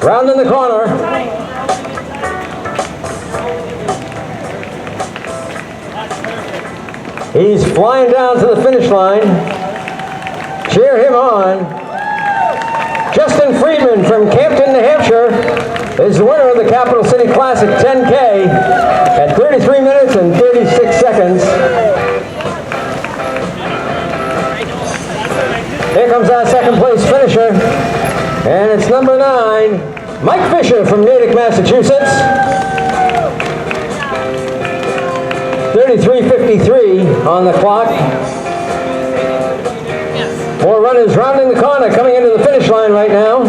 rounding the corner. He's flying down to the finish line. Cheer him on. Justin Friedman from Campton, New Hampshire is the winner of the Capital City Classic 10K at 33 minutes and 36 seconds. Here comes our second place finisher, and it's number 9, Mike Fisher from Natick, Massachusetts. 33:53 on the clock. 4 runners rounding the corner, coming into the finish line right now.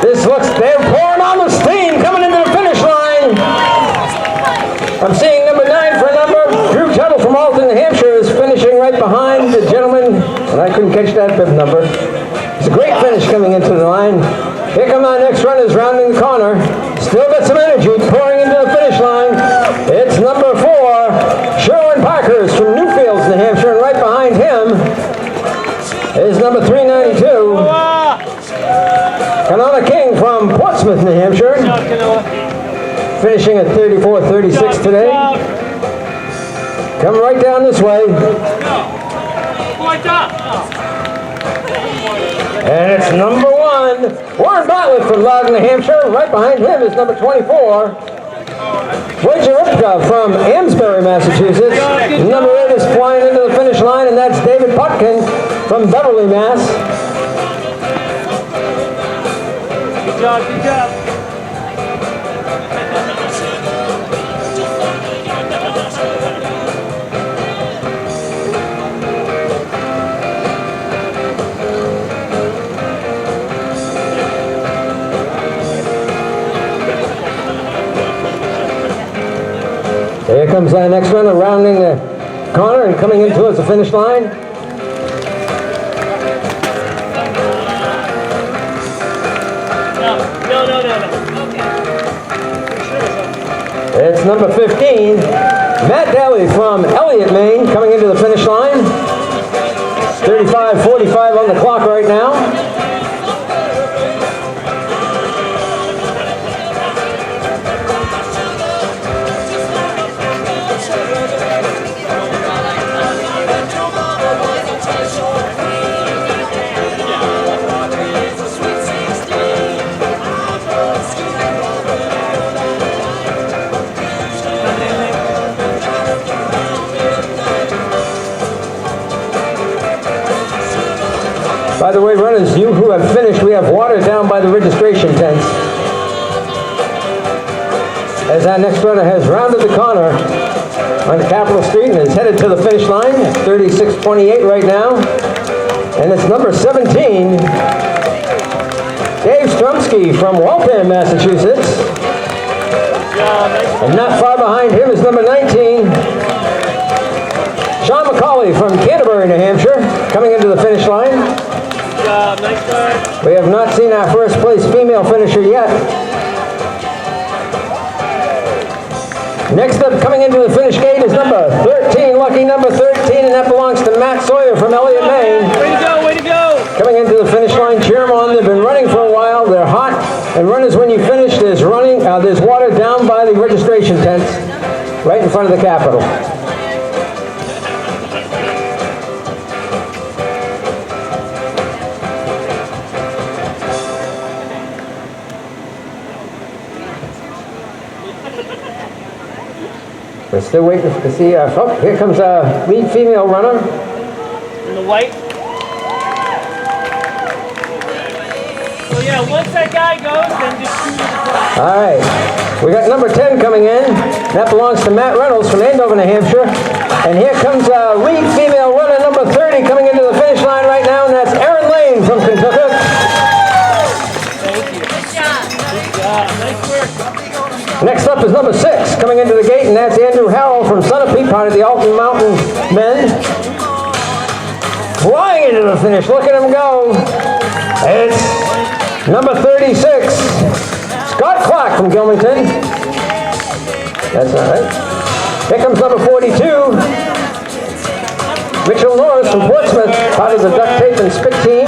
This looks, they're pouring on the steam, coming into the finish line. I'm seeing number 9 for a number. Drew Tuttle from Alton, New Hampshire is finishing right behind the gentleman, and I couldn't catch that bib number. It's a great finish coming into the line. Here come our next runners rounding the corner. Still got some energy pouring into the finish line. It's number 4, Sherwin Parkhurst from Newfields, New Hampshire, and right behind him is number 392, Kanona King from Portsmouth, New Hampshire, finishing at 34:36 today. Come right down this way. And it's number 1, Warren Bartlett from Loudon, New Hampshire. Right behind him is number 24, Wager Ripka from Amesbury, Massachusetts. Number 8 is flying into the finish line, and that's David Putkin from Beverly, Mass. Good job, good job. Here comes our next runner rounding the corner and coming in towards the finish line. No. Okay. It's number 15, Matt Daly from Elliott, Maine, coming into the finish line. 35:45 on the clock right now. By the way, runners, you who have finished, we have water down by the registration tents. As our next runner has rounded the corner on Capitol Street and is headed to the finish line at 36:28 right now. And it's number 17, Dave Strumsky from Waltham, Massachusetts. And not far behind him is number 19, Sean McCauley from Canterbury, New Hampshire, coming into the finish line. Nice start. We have not seen our first place female finisher yet. Next up, coming into the finish gate is number 13, lucky number 13, and that belongs to Matt Sawyer from Elliott, Maine. Way to go, way to go. Coming into the finish line, cheer them on. They've been running for a while. They're hot. And runners, when you finish, there's water down by the registration tents right in front of the Capitol. We're still waiting to see, oh, here comes our lead female runner. In the white. So yeah, once that guy goes, then just shoot it across. All right, we got number 10 coming in. That belongs to Matt Reynolds from Andover, New Hampshire. And here comes our lead female runner, number 30, coming into the finish line right now, and that's Erin Lane from Kentucky. Thank you. Good job. Good job. Nice work. Next up is number 6, coming into the gate, and that's Andrew Harrell from Sunapee, part of the Alton Mountain men. Flying into the finish, look at him go. It's number 36, Scott Clark from Gilmington. That's all right. Here comes number 42, Mitchell Norris from Portsmouth, part of the duct tape and spit team.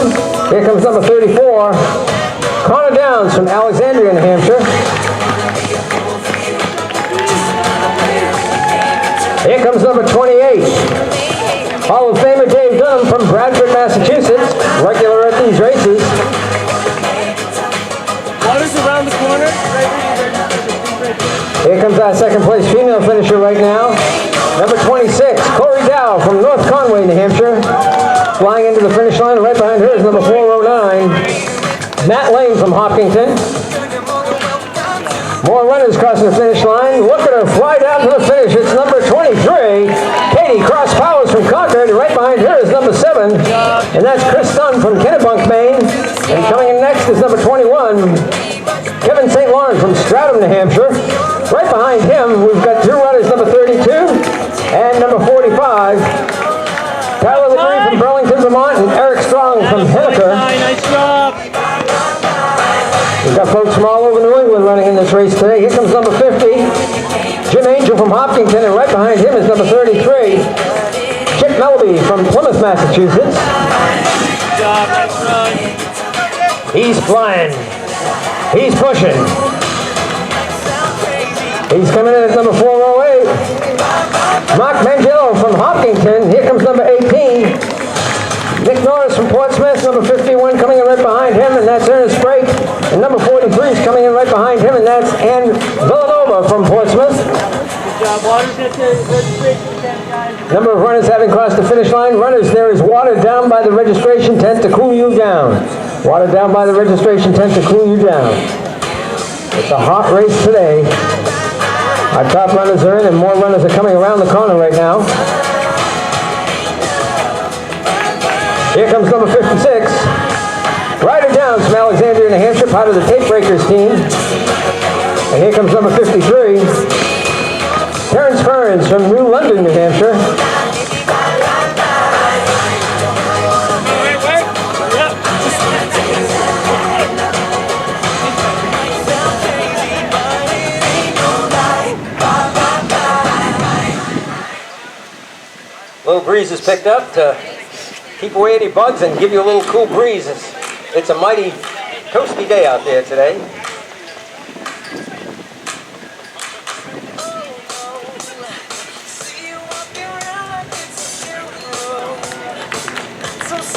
Here here comes number 34, Connor Downs from Alexandria, New Hampshire. Here comes number 28, Hall of Famer Dave Dunham from Bradford, Massachusetts, regular at these races. Water's around the corner. Here comes our second place female finisher right now. Number 26, Corey Dow from North Conway, New Hampshire. Flying into the finish line. Right behind her is number 409, Matt Lane from Hopkinton. More runners crossing the finish line. Look at her fly down to the finish. It's number 23, Katie Cross Powers from Concord. Right behind her is number 7, and that's Chris Dunn from Kennebunk, Maine. And coming in next is number 21, Kevin St. Lawrence from Stratham, New Hampshire. Right behind him, we've got 2 runners, number 32 and number 45. Tyler Legree from Burlington, Vermont, and Eric Strong from Henniker. Nice job. We've got folks from all over New England running in this race today. Here comes number 50, Jim Angel from Hopkinton, and right behind him is number 33, Chip Melby from Plymouth, Massachusetts. Good job. Nice run. He's flying. He's pushing. He's coming in at number 408. Mark Mangello from Hopkinton. Here comes number 18. Nick Norris from Portsmouth. Number 51 coming in right behind him, and that's Ernest Brake. And number 43 is coming in right behind him, and that's Ann Villanova from Portsmouth. Good job. Water's at the registration tent, guys. Number of runners having crossed the finish line. Runners, there is water down by the registration tent to cool you down. Water down by the registration tent to cool you down. It's a hot race today. Our top runners are in, and more runners are coming around the corner right now. Here comes number 56, Ryder Downs from Alexandria, New Hampshire, part of the Tape Breakers team. And here comes number 53, Terrence Burns from New London, New Hampshire. Little breeze is picked up to keep away any bugs and give you a little cool breeze. It's a mighty toasty day out there today.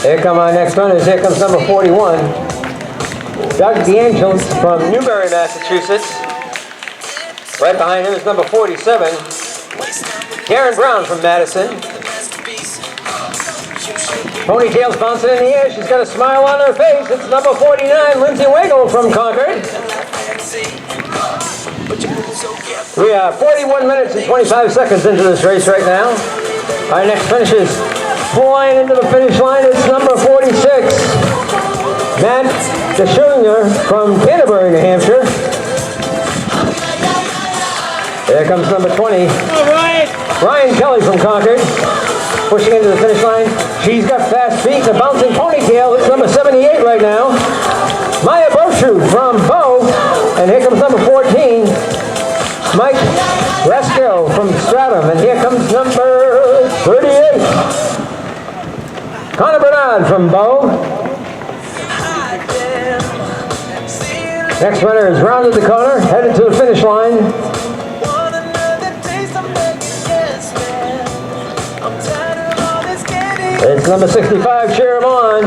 Here come our next runners. Here comes number 41, Doug DeAngels from Newbury, Massachusetts. Right behind him is number 47, Karen Brown from Madison. Ponytail's bouncing in the air. She's got a smile on her face. It's number 49, Lindsay Wagle from Concord. We are 41 minutes and 25 seconds into this race right now. Our next finish is flying into the finish line. It's number 46, Matt DeSchulinger from Canterbury, New Hampshire. There comes number 20, Ryan Kelly from Concord, pushing into the finish line. She's got fast feet and a bouncing ponytail. It's number 78 right now, Maya Boshu from Bow. And here comes number 14, Mike Resco from Stratham. And here comes number 38, Connor Bernard from Bow. Next runner has rounded the corner, headed to the finish line. It's number 65, cheer him on,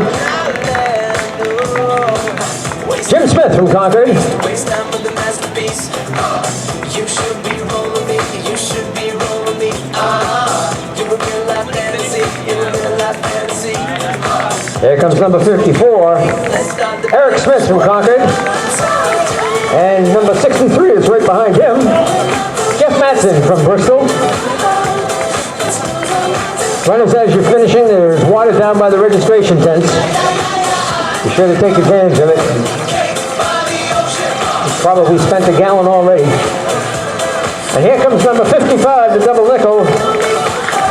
Jim Smith from Concord. Here comes number 54, Eric Smith from Concord. And number 63 is right behind him, Jeff Matson from Bristol. Runners, as you're finishing, there's water down by the registration tents. Be sure to take advantage of it. You've probably spent a gallon already. And here comes number 55, the double nickel,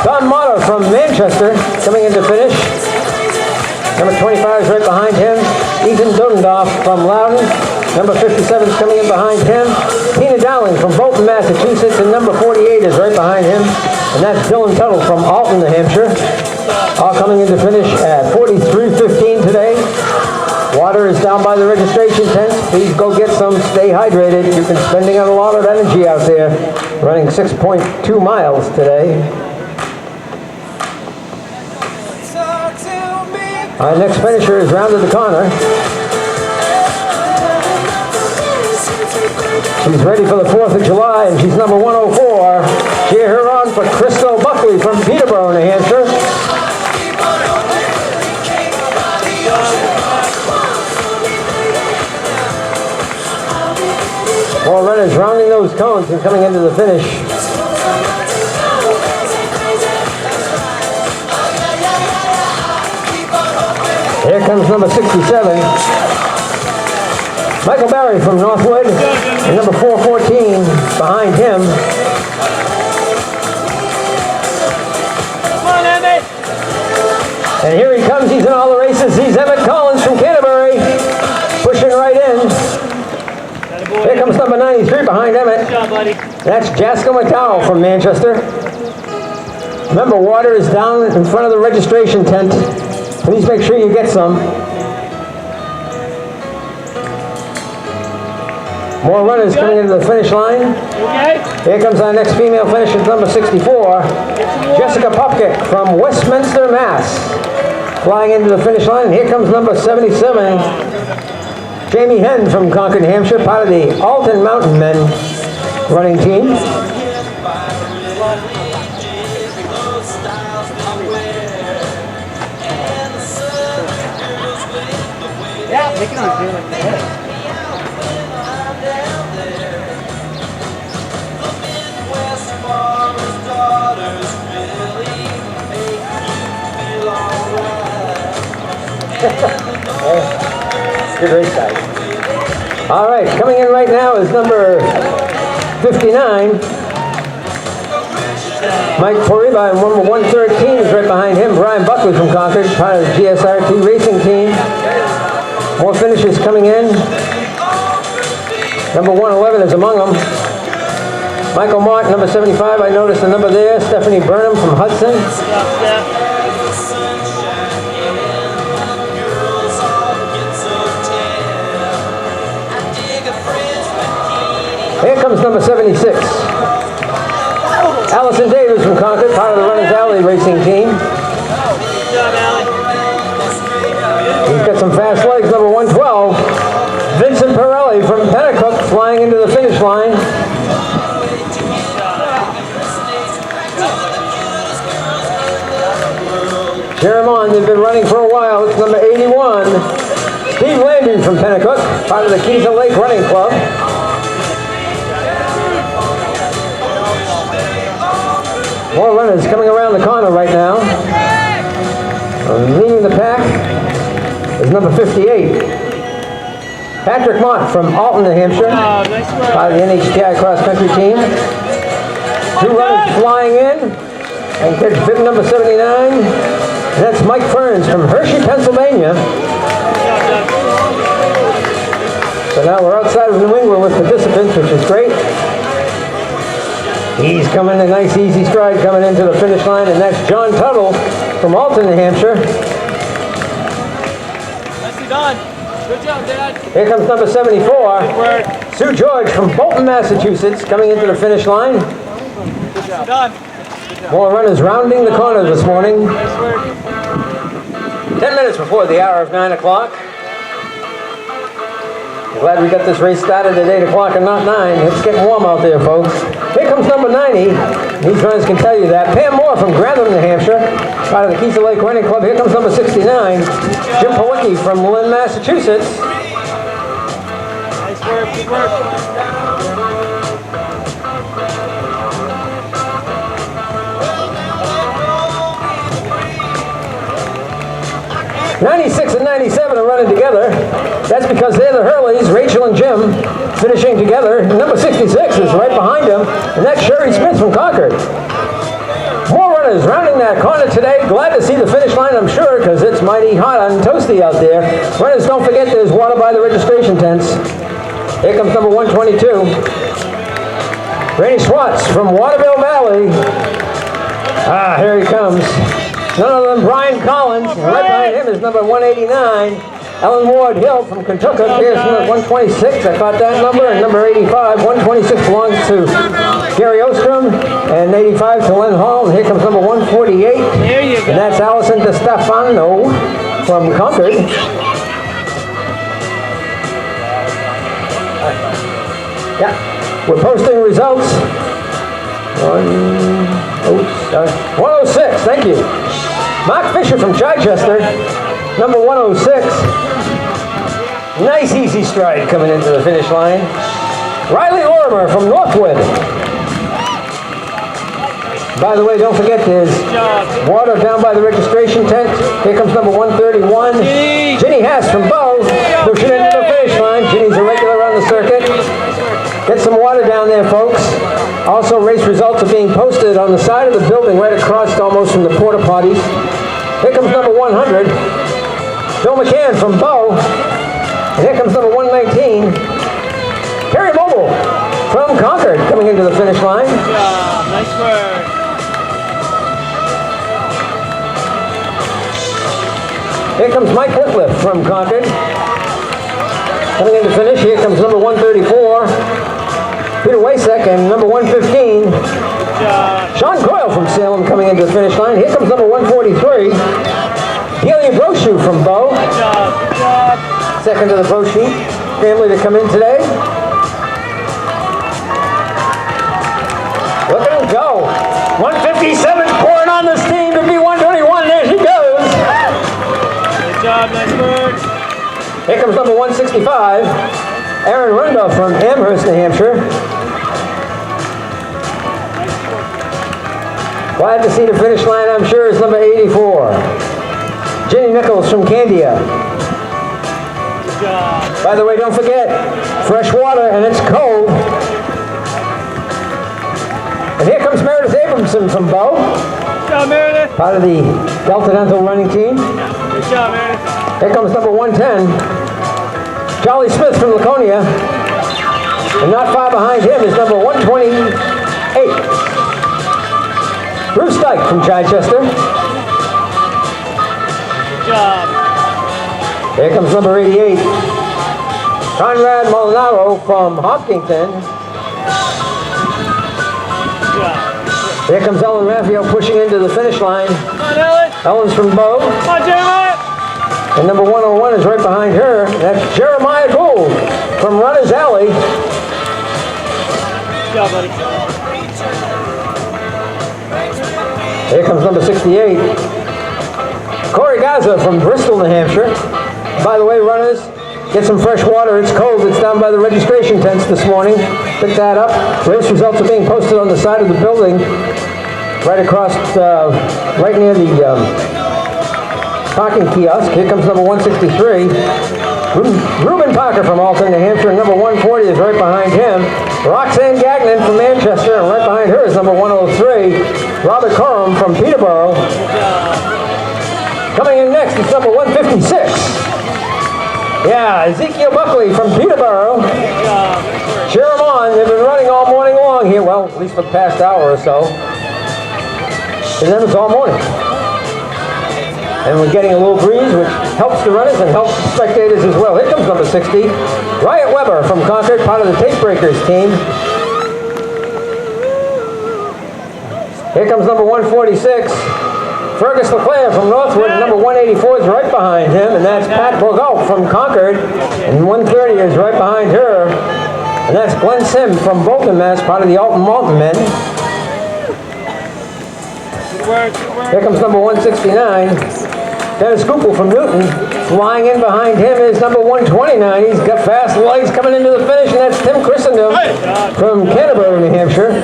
Tom Motter from Manchester, coming into finish. Number 25 is right behind him, Ethan Dodendorf from Loudon. Number 57 is coming in behind him, Tina Dowling from Bolton, Massachusetts, and number 48 is right behind him, and that's Dylan Tuttle from Alton, New Hampshire. All coming into finish at 43:15 today. down by the registration tent. Please go get some. Stay hydrated. You've been spending a lot of energy out there, running 6.2 miles today. Our next finisher is rounded the corner. She's ready for the 4th of July, and she's number 104. Cheer her on for Crystal Buckley from Peterborough, New Hampshire. More runners rounding those cones and coming into the finish. Here comes number 67. Michael Barry from Northwood, and number 414 behind him. Come on, Emmett. And here he comes, he's in all the races. He's Emmett Collins from Canterbury, pushing right in. Here comes number 93 behind Emmett. Good job, buddy. That's Jaska McDowell from Manchester. Remember, water is down in front of the registration tent. Please make sure you get some. More runners coming into the finish line. Okay. Here comes our next female finisher, number 64, Jessica Popkick from Westminster, Mass. Flying into the finish line. And here comes number 77, Jamie Henn from Concord, Hampshire, part of the Alton Mountain Men running team. Yeah, take it on, like that. Good race, guys. All right, coming in right now is number 59. Mike Poriba, and number 113 is right behind him. Brian Buckley from Concord, part of the GSRT racing team. More finishers coming in. Number 111 is among them. Michael Mott, number 75, I noticed the number there. Stephanie Burnham from Hudson. Here comes number 76. Allison Davis from Concord, part of the Runners Alley racing team. Good job, Allie. He's got some fast legs, number 112. Vincent Pirelli from Pennacook flying into the finish line. Cheer him on, they've been running for a while. It's number 81. Steve Landry from Pennacook, part of the Keezer Lake Running Club. More runners coming around the corner right now. Leading the pack is number 58. Patrick Mott from Alton, New Hampshire, Nice work. part of the NHTI cross country team. Two runners flying in, and catch bib number 79. And that's Mike Ferns from Hershey, Pennsylvania. So now we're outside of New England with participants, which is great. He's coming a nice easy stride coming into the finish line, and that's John Tuttle from Alton, New Hampshire. Nicely done. Good job, Dad. Here comes number 74, Good work. Sue George from Bolton, Massachusetts, coming into the finish line. Good job. Done. More runners rounding the corner this morning. Nice work. 10 minutes before the hour of 9 o'clock. Glad we got this race started at 8 o'clock and not 9. It's getting warm out there, folks. Here comes number 90. These runners can tell you that. Pam Moore from Grantham, New Hampshire, part of the Keezer Lake Running Club. Here comes number 69. Jim Palicki from Lynn, Massachusetts. Nice work. Good work. 96 and 97 are running together. That's because they're the Hurleys, Rachel and Jim, finishing together. Number 66 is right behind them, and that's Sherry Smith from Concord. More runners rounding that corner today. Glad to see the finish line, I'm sure, because it's mighty hot and toasty out there. Runners, don't forget there's water by the registration tents. Here comes number 122. Randy Schwartz from Waterville Valley. Ah, here he comes. None other than Brian Collins. And right behind him is number 189, Ellen Ward Hill from Kentucky. Here's number 126. I caught that number. And number 85. 126 belongs to Gary Ostrom. And 85 to Len Hall. And here comes number 148. There you go. And that's Allison DeStefano from Concord. Yeah, we're posting results. 106, thank you. Mark Fisher from Chichester, number 106. Nice easy stride coming into the finish line. Riley Lorimer from Northwood. By the way, don't forget there's water down by the registration tent. Here comes number 131. Ginny Hess from Bow, pushing into the finish line. Ginny's a regular on the circuit. Get some water down there, folks. Also, race results are being posted on the side of the building right across almost from the porta potties. Here comes number 100. Bill McCann from Bow. And here comes number 119. Kerry Mobile from Concord coming into the finish line. Good job. Nice work. Here comes Mike Whitliff from Concord. Coming into finish, here comes number 134. Peter Wasek and number 115. Sean Coyle from Salem coming into the finish line. Here comes number 143. Delia Brochu from Bow. Good job. Good job. Second to the Brochu family to come in today. Look at him go. 157 pouring on the steam to be 121. There she goes. Good job. Nice work. Here comes number 165. Aaron Rundolph from Amherst, New Hampshire. Glad to see the finish line, I'm sure, is number 84. Jenny Nichols from Candia. Good job. By the way, don't forget, fresh water and it's cold. And here comes Meredith Abramson from Bow. Good job, Meredith. Part of the Delta Dental running team. Good job, Meredith. Here comes number 110. Charlie Smith from Laconia. And not far behind him is number 128. Bruce Dyke from Chichester. Good job. Here comes number 88. Conrad Molinaro from Hopkinton. Good job. Here comes Ellen Raphael pushing into the finish line. Come on, Ellen. Ellen's from Bow. Come on, Jeremiah. And number 101 is right behind her. That's Jeremiah Gould from Runner's Alley. Good job, buddy. Here comes number 68. Corey Gaza from Bristol, New Hampshire. By the way, runners, get some fresh water. It's cold. It's down by the registration tents this morning. Pick that up. Race results are being posted on the side of the building, right across, right near the parking kiosk. Here comes number 163. Reuben Parker from Alton, New Hampshire. Number 140 is right behind him. Roxanne Gagnon from Manchester, and right behind her is number 103. Robert Coram from Peterborough. Coming in next is number 156. Yeah, Ezekiel Buckley from Peterborough. Cheer them on. They've been running all morning long here. Well, at least for the past hour or so. And then it's all morning. And we're getting a little breeze, which helps the runners and helps the spectators as well. Here comes number 60. Riot Weber from Concord, part of the Tape Breakers team. Here comes number 146. Fergus Leclerc from Northwood, number 184 is right behind him, and that's Pat Bourgault from Concord, and 130 is right behind her, and that's Glenn Sim from Bolton, Mass, part of the Alton Mountain Men. Good work, good work. Here comes number 169, Dennis Goupel from Newton. Flying in behind him is number 129. He's got fast legs coming into the finish, and that's Tim Christendom from Canterbury, New Hampshire.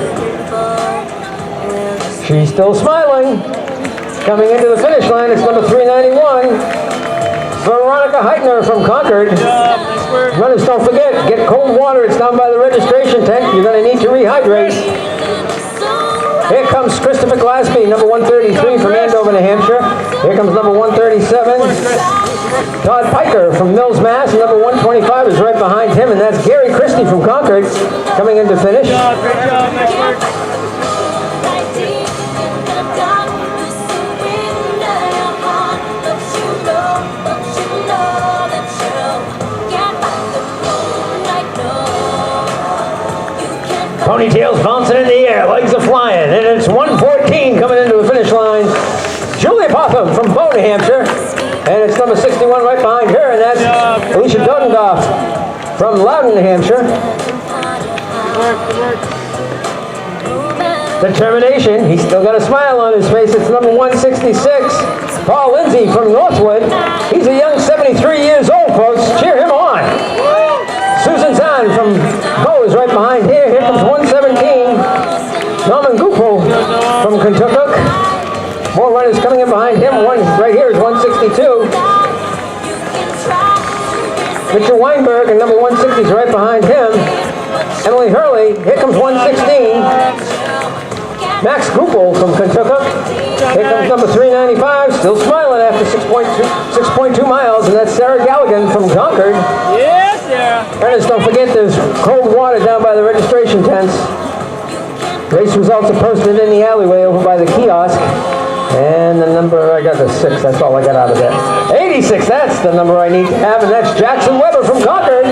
She's still smiling. Coming into the finish line, it's number 391. Veronica Heitner from Concord. Good job, nice work. Runners, don't forget, get cold water. It's down by the registration tent. You're going to need to rehydrate. Here comes Christopher Glasby, number 133 from Andover, New Hampshire. Here comes number 137. Todd Piker from Mills, Mass. And number 125 is right behind him, and that's Gary Christie from Concord coming into finish. Good job, great job, nice work. Ponytails bouncing in the air, legs are flying, and it's 1:14 coming into the finish line. Julia Potham from Bow, New Hampshire, and it's number 61 right behind her, and that's Alicia Dodendorf from Loudon, New Hampshire. Determination, he's still got a smile on his face. It's number 166, Paul Lindsay from Northwood. He's a young 73 years old, folks. Cheer him on. Susan Zahn from Bow is right behind here. Here comes 117, Norman Gupel from Kentucky. More runners coming in behind him. One right here is 162. Mitchell Weinberg and number 160 is right behind him. Emily Hurley, here comes 116. Max Gupel from Kentucky. Here comes number 395, still smiling after 6.2 miles, and that's Sarah Galligan from Concord. Yes, Sarah. Ernest, don't forget there's cold water down by the registration tents. Race results are posted in the alleyway over by the kiosk. And the number, I got the 6, that's all I got out of that. 86, that's the number I need to have, and that's Jackson Weber from Concord.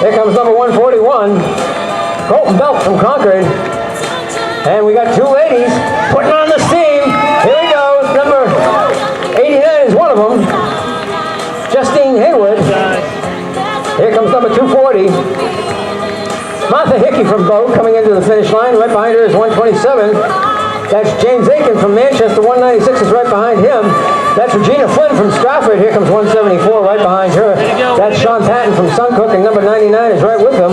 Here comes number 141, Colton Belt from Concord. And we got two ladies putting on the steam. Here we go, number 89 is one of them, Justine Haywood. Here comes number 240, Martha Hickey from Bow coming into the finish line. Right behind her is 127. That's James Aiken from Manchester. 196 is right behind him. That's Regina Flynn from Stratford. Here comes 174 right behind her. That's Sean Patton from Suncook, and number 99 is right with him.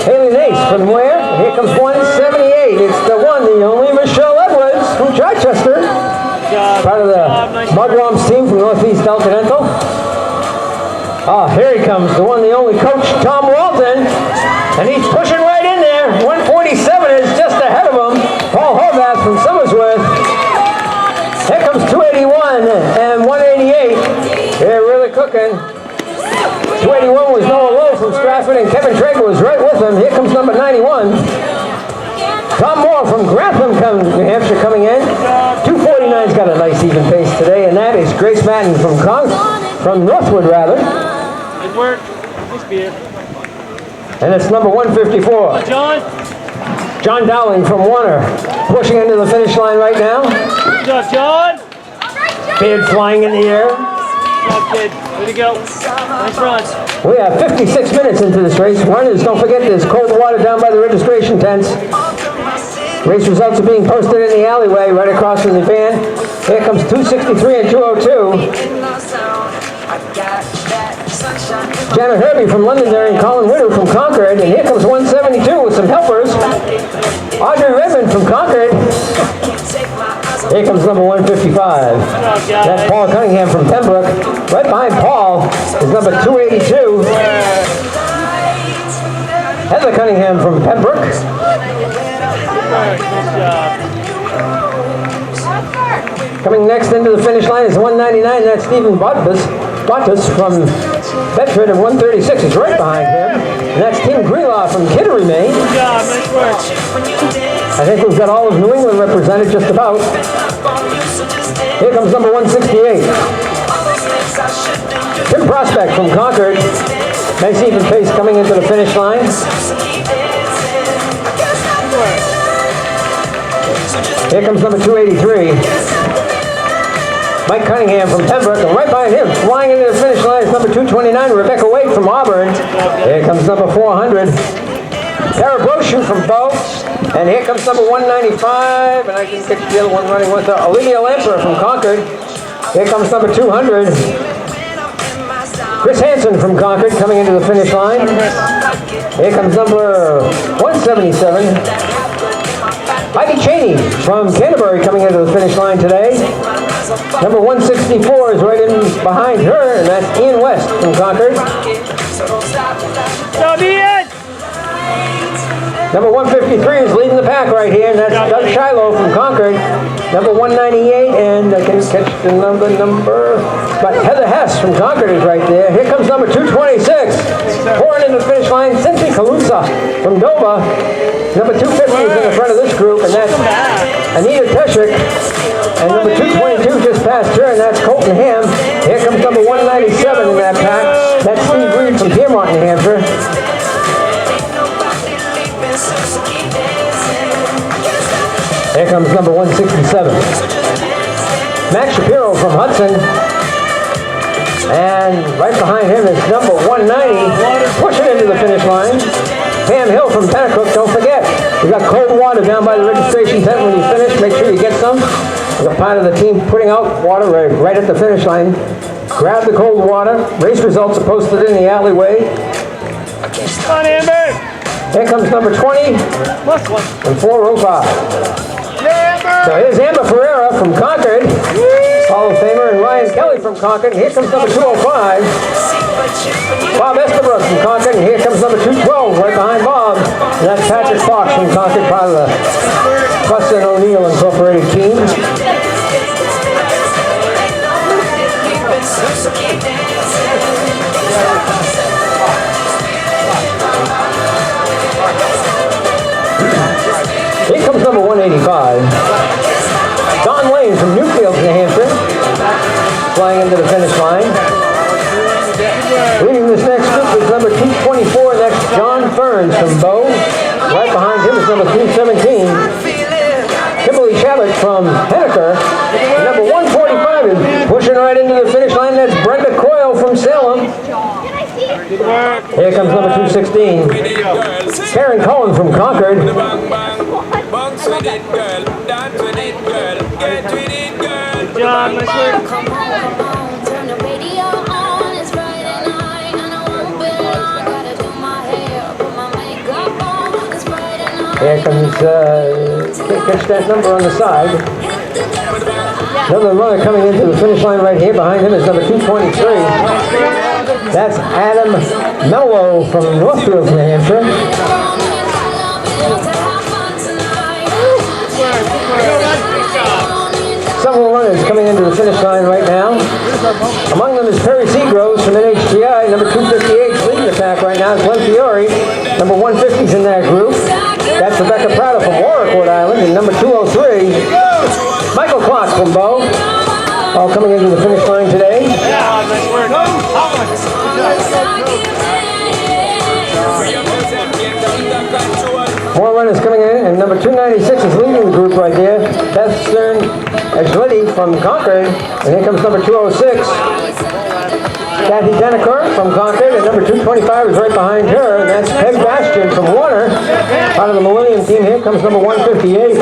Haley Nace from where? Here comes 178. It's the one, the only Michelle Edwards from Chichester. Part of the Mudworms team from Northeast El Cadento. Ah, here he comes, the one, the only coach, Tom Walton. And he's pushing right in there. 147 is just ahead of him. Paul Horvath from Somersworth. Here comes 281 and 188. They're really cooking. 281 was Noah Lowe from Stratford, and Kevin Traeger was right with him. Here comes number 91. Tom Moore from Grantham, New Hampshire, coming in. 249's got a nice even pace today, and that is Grace Madden from Northwood, rather. Good work. Nice beer. And it's number 154. John Dowling from Warner, pushing into the finish line right now. Good job, John. Beard flying in the air. Good job, kid. Way to go. Nice run. We have 56 minutes into this race. Runners, don't forget there's cold water down by the registration tents. Race results are being posted in the alleyway right across from the van. Here comes 263 and 202. Janet Herbie from Londonderry and Colin Widow from Concord. And here comes 172 with some helpers. Audrey Redmond from Concord. Here comes number 155. That's Paul Cunningham from Pembroke. Right behind Paul is number 282. Heather Cunningham from Pembroke. Good job. Coming next into the finish line is 199. That's Stephen Bottas from Bedford, and 136 is right behind him. And that's Tim Greenlaw from Kittery, Maine. Good job. Nice work. I think we've got all of New England represented just about. Here comes number 168. Tim Prospect from Concord. Nice even pace coming into the finish line. Here comes number 283. Mike Cunningham from Pembroke, and right behind him, flying into the finish line, is number 229, Rebecca Wade from Auburn. Here comes number 400. Tara Brochu from Bow. And here comes number 195, and I didn't get the other one running with her, Olivia Lamper from Concord. Here comes number 200. Chris Hansen from Concord coming into the finish line. Here comes number 177. Heidi Cheney from Canterbury coming into the finish line today. Number 164 is right in behind her, and that's Ian West from Concord. Go, Ian! Number 153 is leading the pack right here, and that's Doug Shiloh from Concord. Number 198, and I can catch the number, but Heather Hess from Concord is right there. Here comes number 226, pouring into the finish line, Cynthia Kalusa from Dover. Number 250 is in the front of this group, and that's Anita Teshik. And number 222 just passed her, and that's Colton Ham. Here comes number 197 in that pack. That's Steve Reed from Piermont, New Hampshire. comes number 167. Max Shapiro from Hudson. And right behind him is number 190, pushing into the finish line. Pam Hill from Concord, don't forget. We got cold water down by the registration tent when you finish. Make sure you get some. We got part of the team putting out water right at the finish line. Grab the cold water. Race results are posted in the alleyway. Come on, Amber. Here comes number 20 and 405. So here's Amber Ferreira from Concord, Hall of Famer, and Ryan Kelly from Concord. And here comes number 205, Bob Estabrook from Concord. And here comes number 212 right behind Bob. And that's Patrick Fox from Concord, part of the Buster O'Neill Incorporated team. Here comes number 185. Don Lane from Newfield, New Hampshire, flying into the finish line. Leading this next group is number 224. That's John Ferns from Bow. Right behind him is number 317. Kimberly Shabbat from Henniker. Number 145 is pushing right into the finish line. That's Brenda Coyle from Salem. Here comes number 216. Karen Cullen from Concord. John, my shirt. Here comes, can't catch that number on the side. Another runner coming into the finish line right here. Behind him is number 223. That's Adam Mello from Northfield, New Hampshire. Several runners coming into the finish line right now. Among them is Perry Seagroves from NHGI, number 258, leading the pack right now. It's Glenn Fiore, number 150's in that group. That's Rebecca Prada from Warwick, Rhode Island, and number 203, Michael Clark from Bow. All coming into the finish line today. More runners coming in, and number 296 is leading the group right there. Beth Stern Edglitty from Concord, and here comes number 206. Kathy Deniker from Concord, and number 225 is right behind her, and that's Peg Bastian from Warner, part of the Millennium team. Here comes number 158.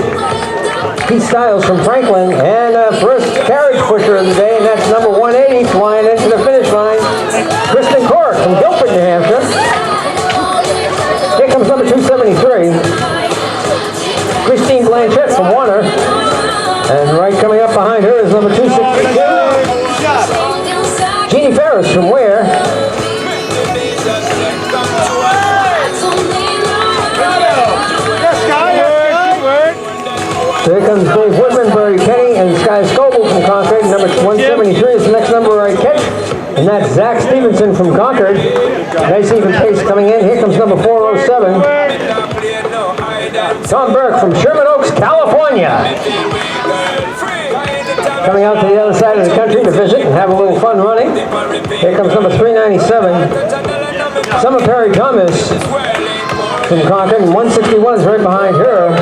Pete Stiles from Franklin, and first carriage pusher of the day, and that's number 180 flying into the finish line, Kristen Cork from Guilford, New Hampshire. Here comes number 273, Christine Blanchett from Warner, and right coming up behind her is number 262, Jeannie Ferris from Ware. So here comes Dave Woodman, Barry Kenny, and Sky Scoble from Concord. Number 173 is the next number I catch, and that's Zach Stevenson from Concord. Nice even pace coming in. Here comes number 407. Tom Burke from Sherman Oaks, California. Coming out to the other side of the country to visit and have a little fun running. Here comes number 397. Summer Perry Thomas from Concord, and 161 is right behind her.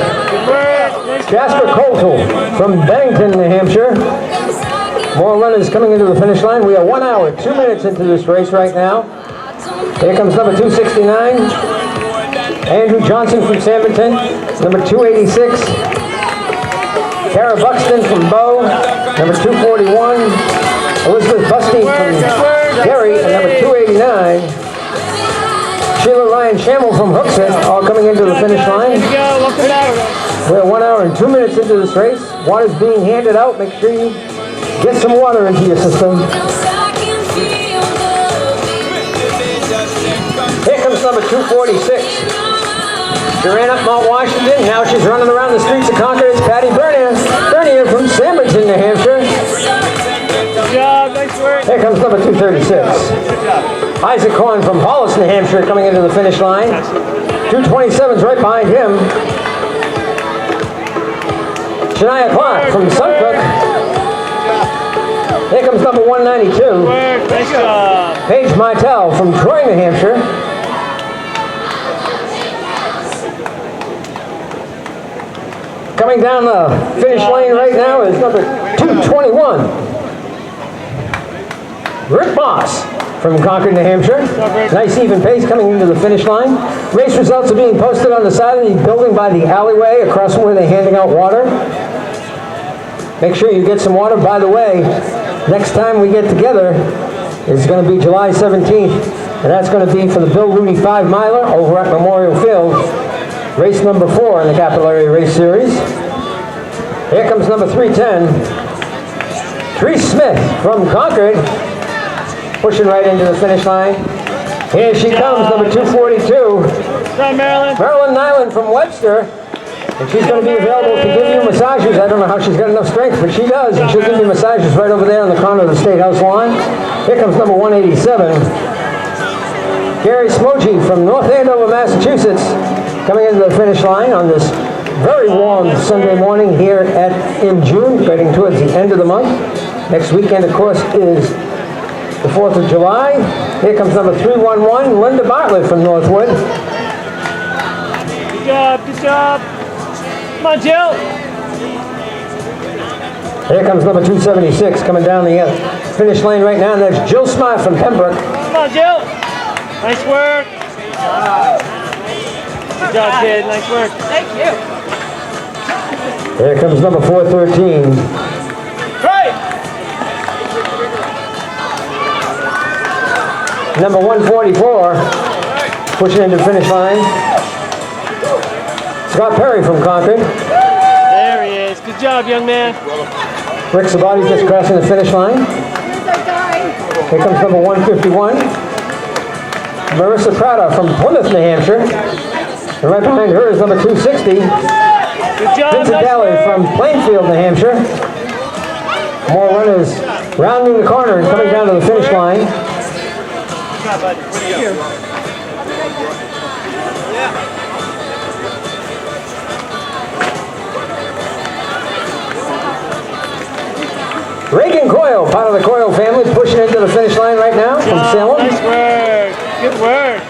Jasper Coltle from Bennington, New Hampshire. More runners coming into the finish line. We are 1 hour, 2 minutes into this race right now. Here comes number 269. Andrew Johnson from Sanberton. Number 286. Kara Buxton from Bow. Number 241. Elizabeth Bustine from Derry. And number 289. Sheila Ryan Shamel from Hooksett, all coming into the finish line. We're 1 hour and 2 minutes into this race. Water's being handed out. Make sure you get some water into your system. Here comes number 246. She ran up Mount Washington. Now she's running around the streets of Concord. It's Patty Bernier from Sanberton, New Hampshire. Good job, nice work. Here comes number 236. Isaac Horn from Hollis, New Hampshire, coming into the finish line. 227's right behind him. Shania Clark from Suncook. Here comes number 192. Nice job. Paige Martell from Troy, New Hampshire. Coming down the finish lane right now is number 221. Rick Moss from Concord, New Hampshire. Nice even pace coming into the finish line. Race results are being posted on the side of the building by the alleyway across from where they're handing out water. Make sure you get some water. By the way, next time we get together is going to be July 17th, and that's going to be for the Bill Rooney 5 miler over at Memorial Field. Race number 4 in the Capital Area Race Series. Here comes number 310. Therese Smith from Concord, pushing right into the finish line. Here she comes, number 242. Marilyn Nyland from Webster. And she's going to be available to give you massages. I don't know how she's got enough strength, but she does. And she'll give you massages right over there on the corner of the State House lawn. Here comes number 187. Gary Smoji from North Andover, Massachusetts, coming into the finish line on this very warm Sunday morning here in June, getting towards the end of the month. Next weekend, of course, is the 4th of July. Here comes number 311, Linda Bartlett from Northwood. Good job, good job. Come on, Jill. Here comes number 276 coming down the finish lane right now, and that's Jill Smart from Pembroke. Come on, Jill. Nice work. Good job, kid. Nice work. Thank you. Here comes number 413. Right. Number 144, pushing into the finish line. Scott Perry from Concord. There he is. Good job, young man. Rick Sabati just crossing the finish line. Here comes number 151. Marissa Prada from Plymouth, New Hampshire. And right behind her is number 260. Good job. Vincent Nice Daly work. from Plainfield, New Hampshire. More runners rounding the corner and coming down to the finish line. Good job, bud. Here. Reagan Coyle, part of the Coyle family, pushing into the finish line right now from Salem. Nice work. Good work.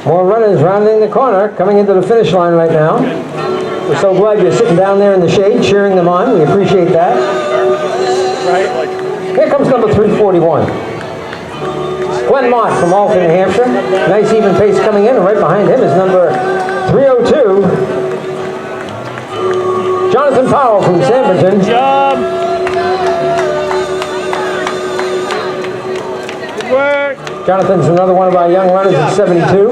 More runners rounding the corner, coming into the finish line right now. We're so glad you're sitting down there in the shade, cheering them on. We appreciate that. Here comes number 341. Glenn Mott from Alton, New Hampshire. Nice even pace coming in, and right behind him is number 302. Jonathan Powell from Sanfordton. Good job. Good work. Jonathan's another one of our young runners at 72.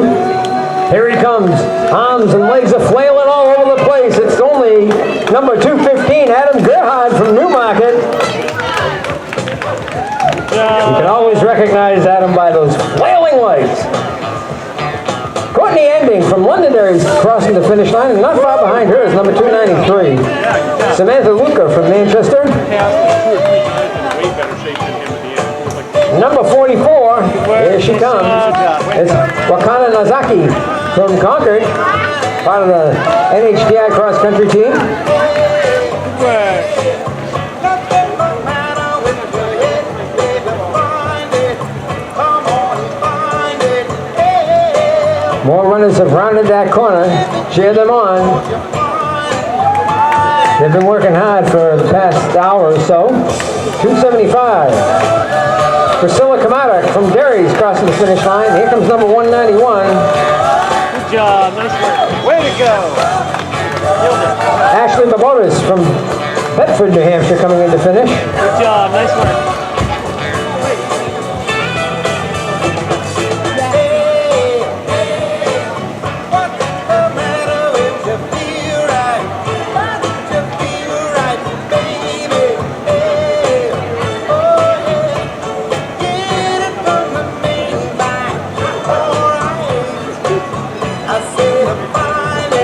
Here he comes. Arms and legs are flailing all over the place. It's only number 215, Adam Gerhard from Newmarket. You can always recognize Adam by those flailing legs. Courtney Ending from Londonderry's crossing the finish line, and not far behind her is number 293. Samantha Luca from Manchester. Number 44, here she comes. It's Wakana Nazaki from Concord, part of the NHDI cross-country team. More runners have rounded that corner. Cheer them on. They've been working hard for the past hour or so. 275. Priscilla Kamadak from Derry's crossing the finish line. Here comes number 191. Good job. Nice work. Way to go. Ashley Babotis from Bedford, New Hampshire coming in to finish. Good job. Nice work.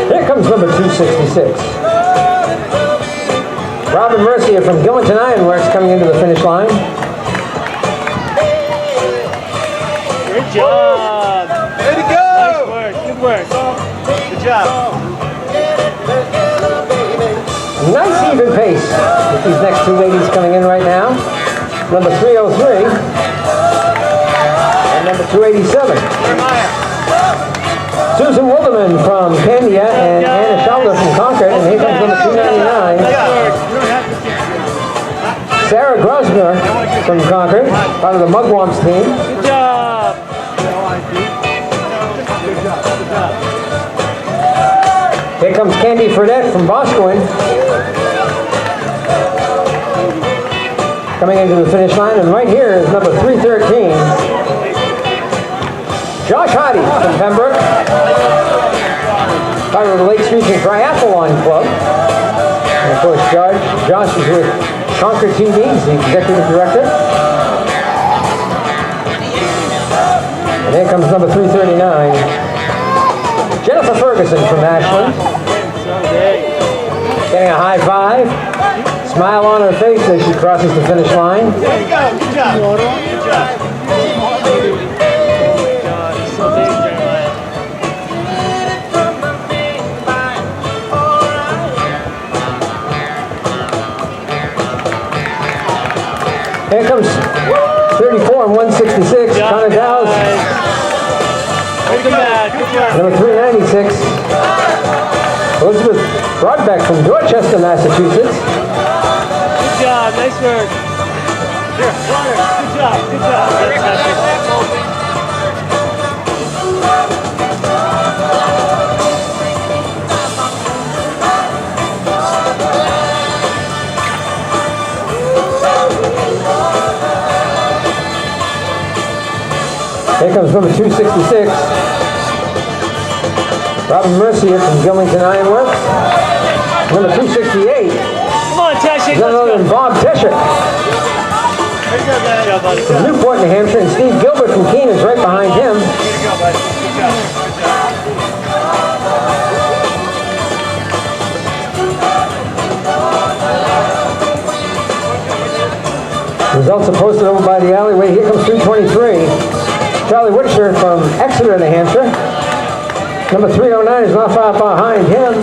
Here comes number 266. Robin Mercier from Gilmanton Ironworks coming into the finish line. Good job. Way to go! Nice work. Good work. Good job. Nice even pace with these next two ladies coming in right now. Number 303 and number 287. Susan Wilderman from Kenya and Anna Shelder from Concord, and here comes number 299. Sarah Grosner from Concord, part of the Mugwumps team. Good job. Here comes Candy Fredette from Boscawen. Coming into the finish line, and right here is number 313. Josh Hardy from Pembroke, part of the Lakes Region Triathlon Club. And of course, Josh is with Concord TV, he's the executive director. And here comes number 339, Jennifer Ferguson from Ashland. Getting a high five, smile on her face as she crosses the finish line. There you go. Good job. Good job. Here comes 34 and 166, Connor Dow's. Number 396, Elizabeth Broadbeck from Dorchester, Massachusetts. Good job. Nice work. Here, Connor. Good job. Good job. Here comes number 266, Robin Mercier from Gilmanton Ironworks. Number 268, Come on, Tasha. is none other than Bob Tesher Good job, buddy. from Newport, New Hampshire, and Steve Gilbert from Keene is right behind him. Way to go, buddy. Good job. Good job. Results are posted over by the alleyway. Here comes 323, Charlie Witcher from Exeter, New Hampshire. Number 309 is not far behind him,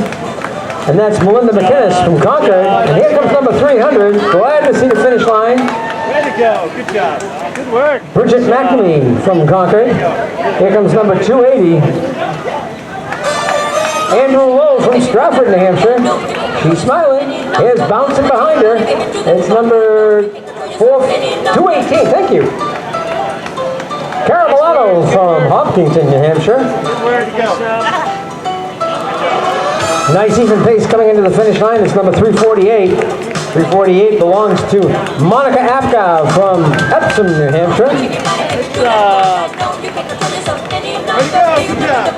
and that's Melinda McInnes from Concord. And here comes number 300, glad to see the finish line, Way to go. Good job. Good work. Bridget McNamee from Concord. Here comes number 280, Andrew Lowe from Stratford, New Hampshire. She's smiling. Here's bouncing behind her. It's number 218, thank you. Caramello from Hopkinton, New Hampshire. Where to go? Nice even pace coming into the finish line. It's number 348. 348 belongs to Monica Apgar from Epsom, New Hampshire. Good job. Way to go. Good job.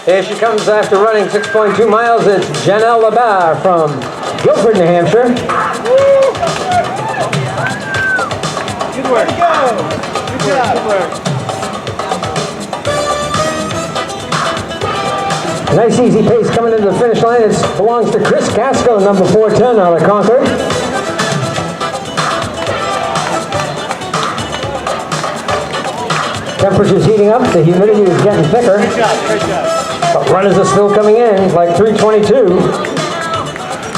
Here she comes after running 6.2 miles. It's Janelle Labar from Guilford, New Hampshire. Good work. Way to go. Good job. Good work. Nice easy pace coming into the finish line. It belongs to Chris Casco, number 410 out of Concord. Temperature's heating up, the humidity is getting thicker, Great job. Great job. but runners are still coming in, like 322.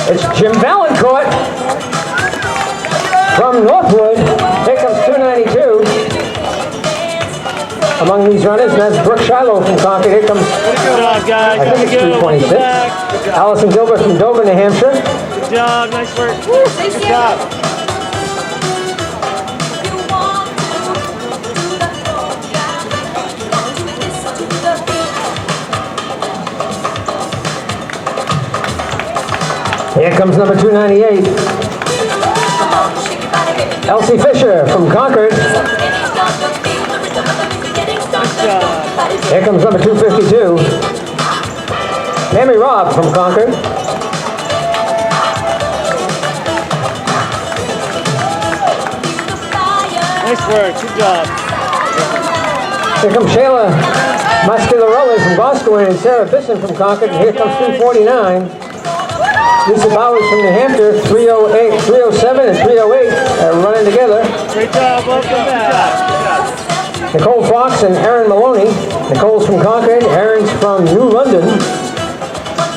It's Jim Valancourt from Northwood. Here comes 292. Among these runners, and that's Brooke Shiloh from Concord. Here comes, Good job, guys. I think it's Good. 326. Welcome back. Allison Gilbert from Dover, New Hampshire. Good job. Nice work. Good job. Here comes number 298. Elsie Fisher from Concord. Here comes number 252. Mamie Robb from Concord. Nice work. Good job. Here comes Shayla Muscular Rollers from Boscawen and Sarah Bisson from Concord. And here comes 349. Lisa Bowers from New Hampshire, 308, 307 and 308 are running together. Great job, welcome back. Nicole Fox and Erin Maloney. Nicole's from Concord, Erin's from New London.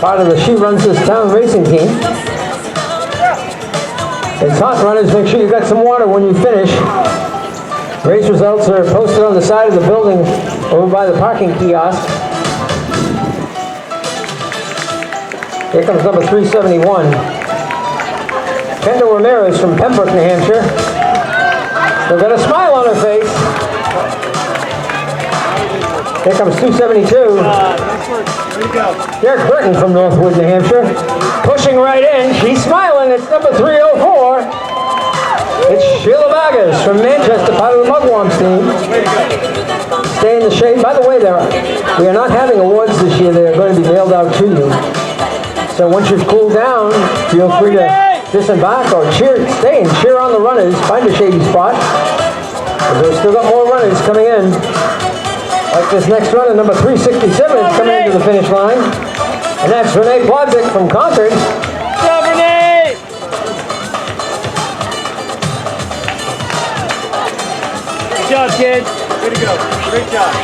Part of the She Runs This Town racing team. It's hot, runners. Make sure you got some water when you finish. Race results are posted on the side of the building over by the parking kiosk. Here comes number 371. Kendall Ramirez from Pembroke, New Hampshire. Still got a smile on her face. Here comes 272. Derek Burton from Northwood, New Hampshire. Pushing right in. She's smiling. It's number 304. It's Sheila Vargas from Manchester, part of the Mugwumps team. Stay in the shade. By the way, we are not having awards this year. They are going to be mailed out to you. So once you've cooled down, feel free to disembark or stay and cheer on the runners. Find a shady spot. We've still got more runners coming in. Like this next runner, number 367, is coming into the finish line. And that's Renee Blodzik from Concord. Go, Renee! Good job, kids. Way to go. Great job.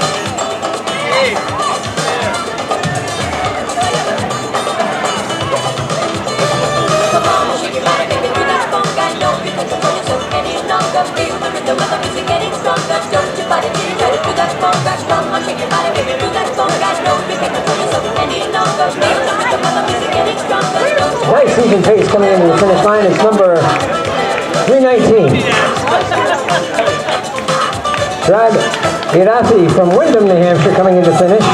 Nice even pace coming into the finish line. It's number 319. Brad Irathi from Windham, New Hampshire, coming into finish.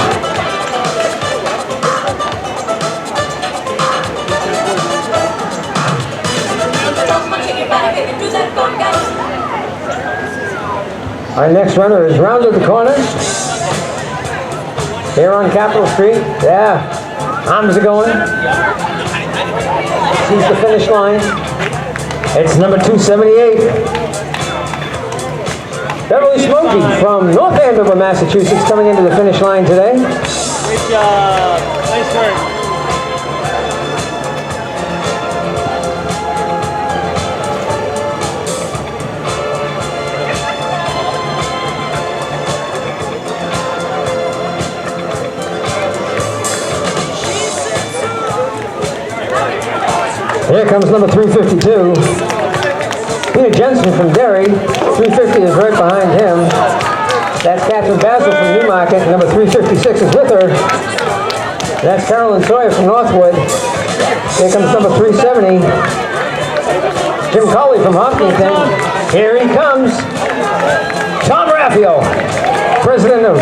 Our next runner has rounded the corner. Here on Capitol Street. Yeah, arms are going. Sees the finish line. It's number 278. Beverly Smokey from North Andover, Massachusetts, coming into the finish line today. Great job. Nice work. Here comes number 352. Peter Jensen from Derry. 350 is right behind him. That's Catherine Basil from Newmarket. Number 356 is with her. That's Carolyn Sawyer from Northwood. Here comes number 370. Jim Colley from Hopkinton. Here he comes. Tom Raffio, president of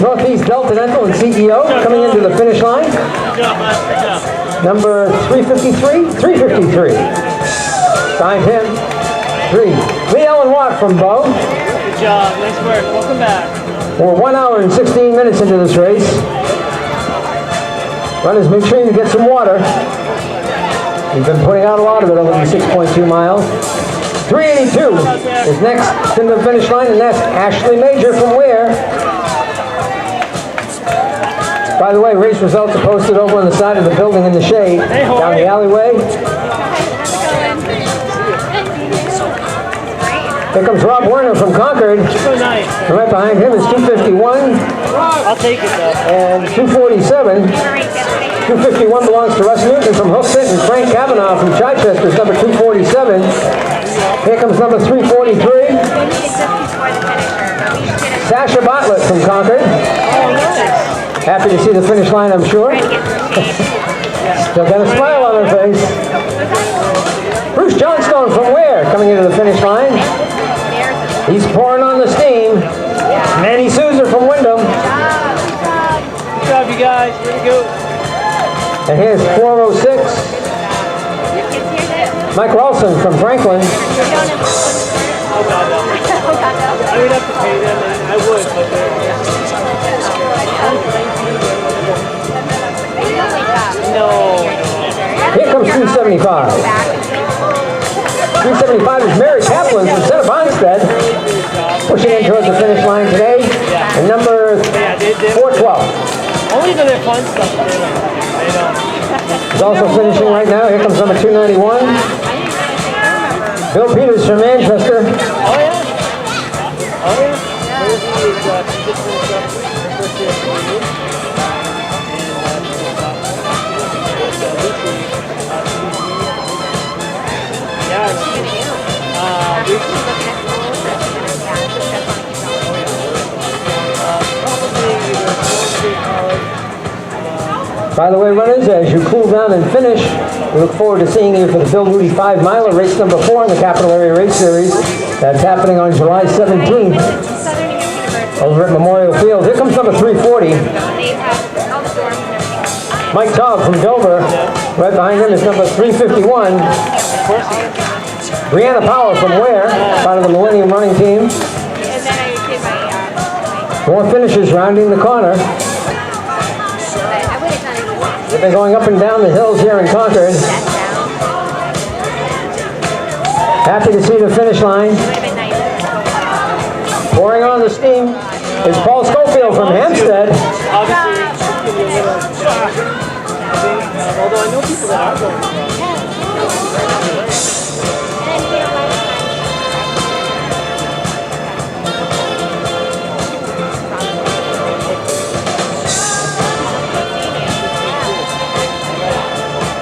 Northeast Delta Dental and CEO, coming into the finish line. Good job, man. Good job. Number 353, 353. Behind him, 3. Lee Ellen Watt from Bow. Good job. Nice work. Welcome back. We're 1 hour and 16 minutes into this race. Runners, make sure you get some water. We've been putting out a lot of it over the 6.2 miles. 382 is next in the finish line, and that's Ashley Major from Ware. By the way, race results are posted over on the side of the building in the shade, down the alleyway. Here comes Rob Werner from Concord. So nice. And right behind him is 251 I'll take it, though. and 247. 251 belongs to Russ Newton from Hooksett, and Frank Kavanaugh from Chichester is number 247. Here comes number 343. Sasha Bartlett from Concord. Happy to see the finish line, I'm sure. Still got a smile on her face. Bruce Johnstone from Ware coming into the finish line. He's pouring on the steam. Manny Souza from Windham. Good job, you guys. Way to go. And here's 406. Mike Ralston from Franklin. I would have to pay them, and I would, but no. Here comes 375. 375 is Mary Kaplan from Center Bonstead, pushing in towards the finish line today. And number 4:12. Only for their fun stuff. They don't. He's also finishing right now. Here comes number 291. Bill Peters from Manchester. Oh yeah. Oh yeah. Rosie is she just finished up her first year at CU. And Lucy, By the way, runners, as you cool down and finish, we look forward to seeing you for the Bill Moody 5-miler, race number 4 in the Capital Area Race Series. That's happening on July 17th over at Memorial Field. Here comes number 340. Mike Taub from Dover. Right behind him is number 351. Brianna Powell from Ware, part of the Millennium Running Team. More finishers rounding the corner. They've been going up and down the hills here in Concord. Happy to see the finish line. Pouring on the steam is Paul Schofield from Hampstead. obviously, just give you a little shock. Although I know people that are going from.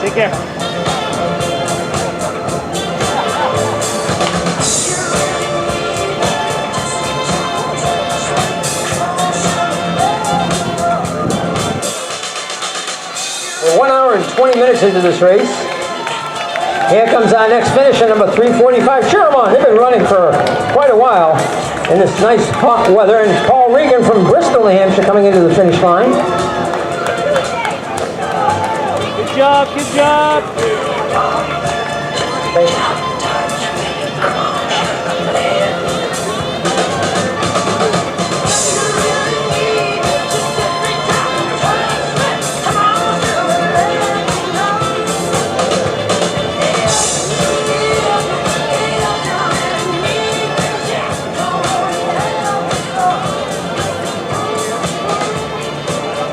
Take care. We're 1 hour and 20 minutes into this race. Here comes our next finisher, number 345, Cheromont. They've been running for quite a while in this nice hot weather. And it's Paul Regan from Bristol, New Hampshire, coming into the finish line. Good job, good job.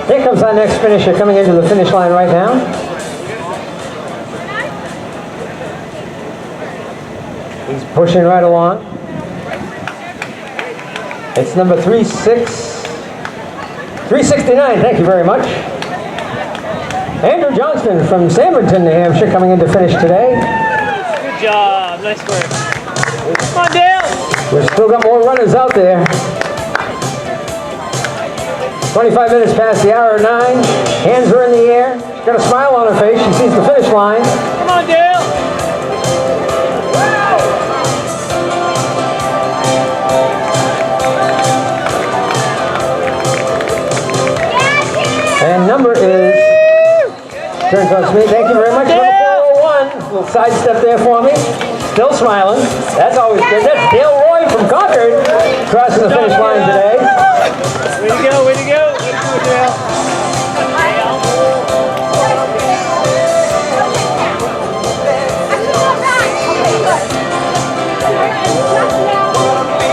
Here comes our next finisher coming into the finish line right now. He's pushing right along. It's number 369, thank you very much. Andrew Johnston from Sandmerton, New Hampshire, coming in to finish today. Good job, nice work. Come on, Dale. We've still got more runners out there. 25 minutes past the hour of 9. Hands are in the air. She's got a smile on her face. She sees the finish line. Come on, Dale. And number is, turns on to me, thank you very much, number 401. Little sidestep there for me. Still smiling. That's always good. That's Dale Roy from Concord crossing the finish line today. Way to go, way to go. Way to go, Dale.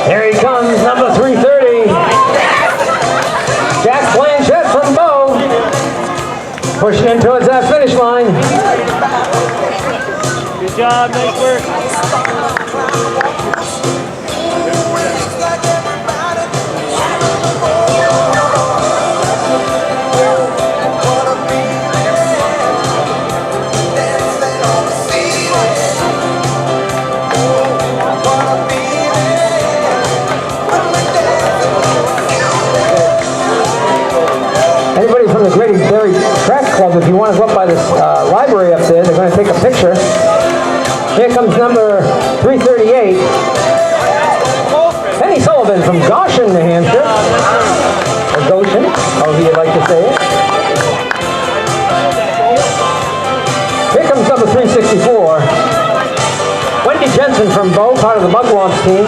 Here he comes, number 330. Jack Blanchett from Bow. Pushing in towards that finish line. Good job, nice work. Anybody from the Grady Berry Track Club, if you want to go up by this library up there, they're going to take a picture. Here comes number 338. Penny Sullivan from Goshen, New Hampshire. Or Goshen, however you'd like to say it. Here comes number 364. Wendy Jensen from Bow, part of the Mugwumps team.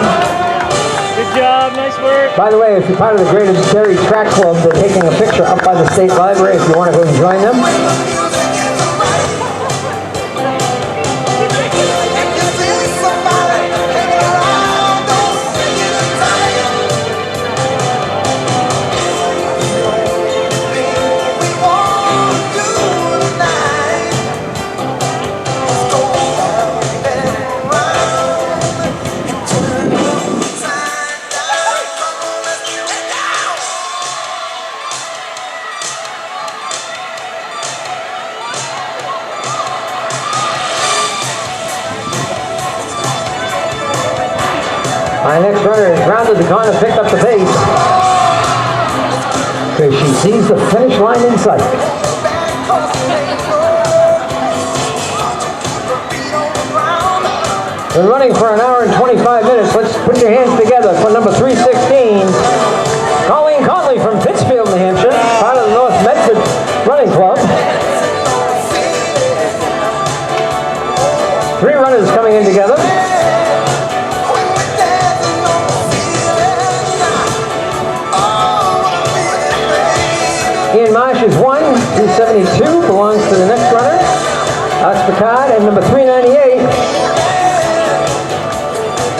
Good job, nice work. By the way, if you're part of the Greater Berry Track Club, they're taking a picture up by the State Library if you want to go and join them. My next runner has rounded the corner, picked up the pace. Because she sees the finish line in sight. Been running for an hour and 25 minutes. Let's put your hands together for number 316. Colleen Conley from Pittsfield, New Hampshire, part of the North Medford Running Club. 3 runners coming in together. Ian Marsh is 1, 272, belongs to the next runner. Alex Picard, and number 398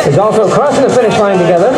is also crossing the finish line together.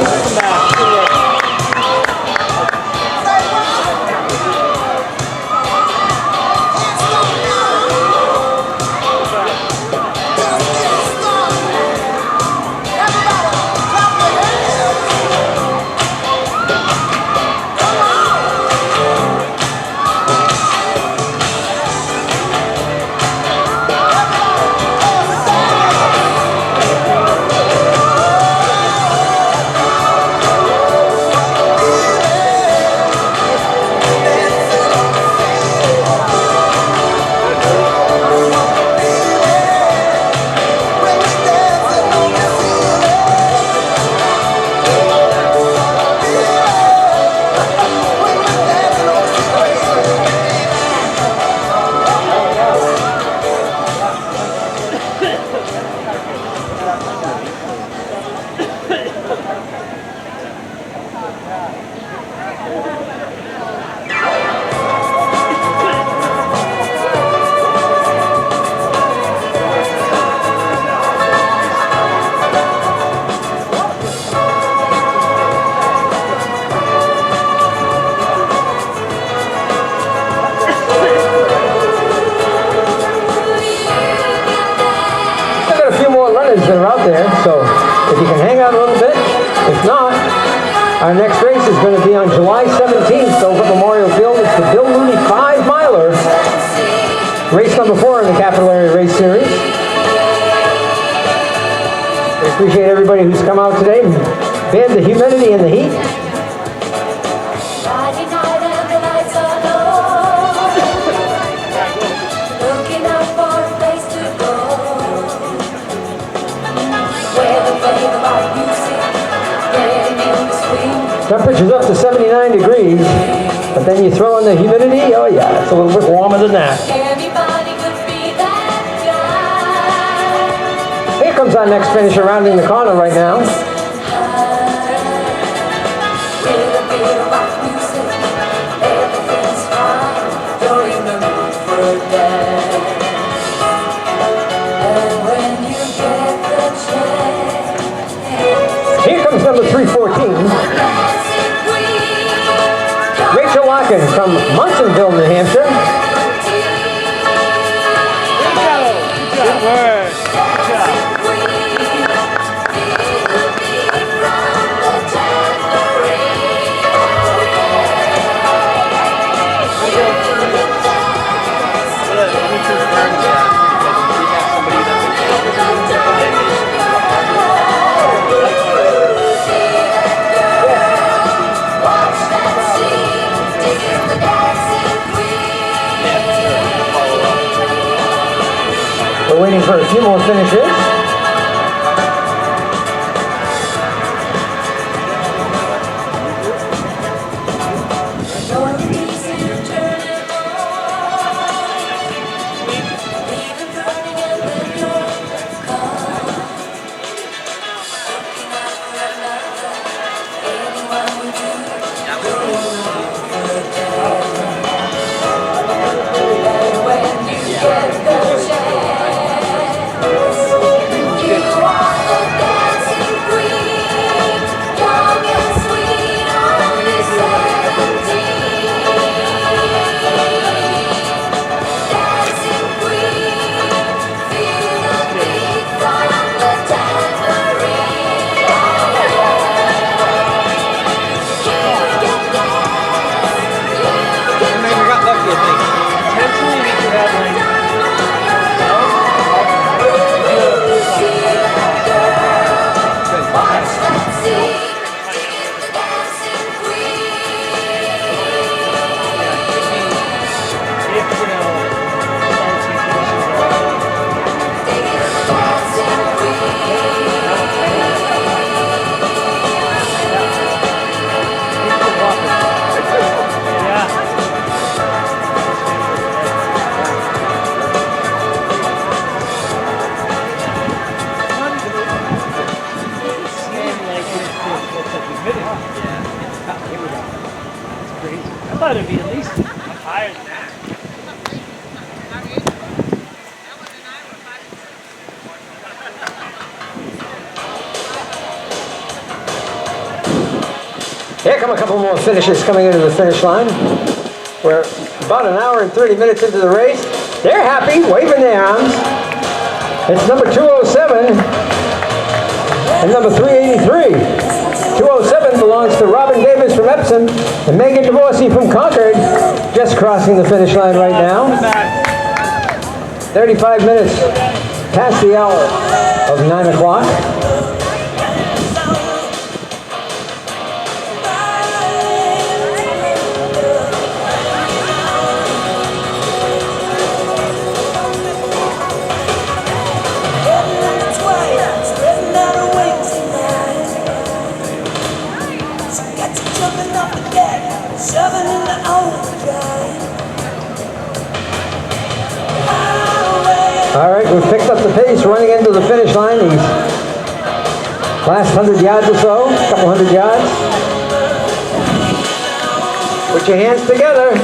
That are out there, so if you can hang out a little bit. If not, our next race is going to be on July 17th over at Memorial Field. It's the Bill Mooney 5-miler, race number 4 in the Capital Area Race Series. We appreciate everybody who's come out today and bared the humidity and the heat. Temperature's up to 79 degrees, but then you throw in the humidity, oh yeah, it's a little bit warmer than that. Here comes our next finisher rounding the corner right now. Here comes number 314. From Munsonville, New Hampshire. Good work. Good job. Let me confirm that because we have somebody We're waiting for a few more finishes. thought it'd be at least higher than that. Here come a couple more finishers coming into the finish line. We're about an hour and 30 minutes into the race. They're happy, waving their arms. It's number 207 and number 383. 207 belongs to Robin Davis from Epsom and Megan Divorcey from Concord, just crossing the finish line right now. 35 minutes past the hour of 9 o'clock. All right, we've picked up the pace running into the finish line. These last 100 yards or so, a couple hundred yards. Put your hands together.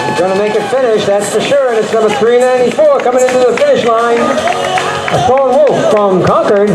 You're going to make it finish, that's for sure. And it's number 394 coming into the finish line. A Stone Wolf from Concord.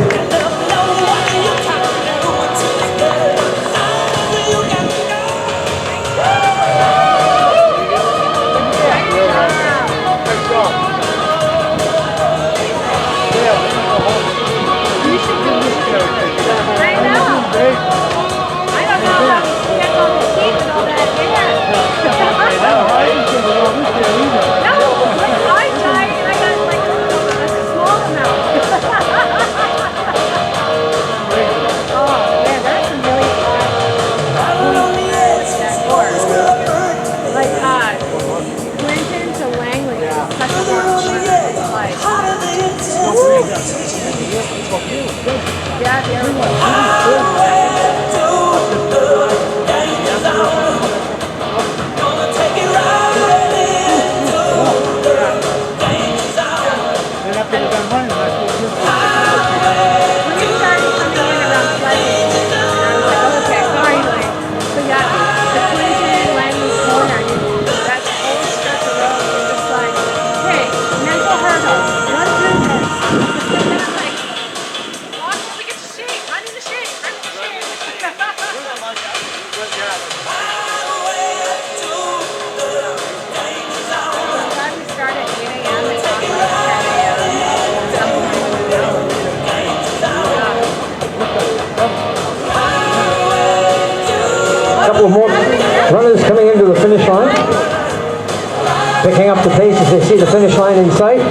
More runners coming into the finish line, picking up the pace as they see the finish line in sight. Good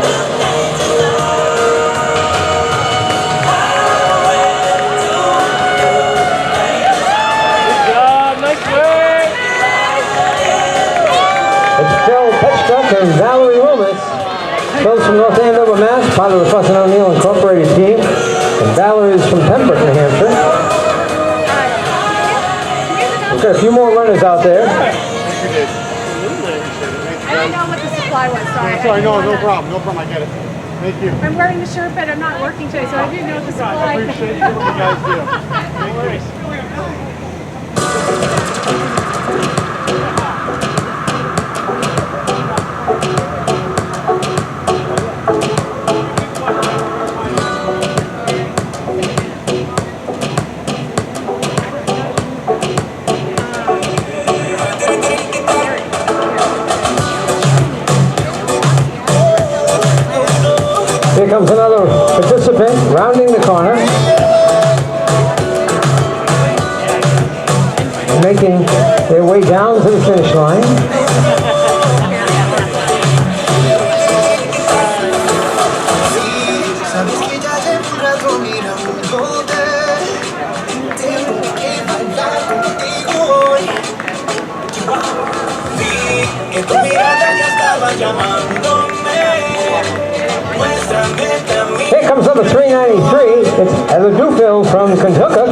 job, nice work. It's Phil Petchtuck and Valerie Loomis. Phil's from North Andover, Mass, part of the Fuss and O'Neill Incorporated team, and Valerie's from Pembroke, New Hampshire. Got a few more runners out there. I didn't know what the supply was, sorry. Sorry, no problem, I get it. Thank you. I'm wearing the shirt, but I'm not working today, so I didn't know what the supply was. I appreciate what you guys do. Thank you. Here comes another participant rounding the corner, making their way down to the finish line. Here comes number 393. It's Heather Dufil from Concord.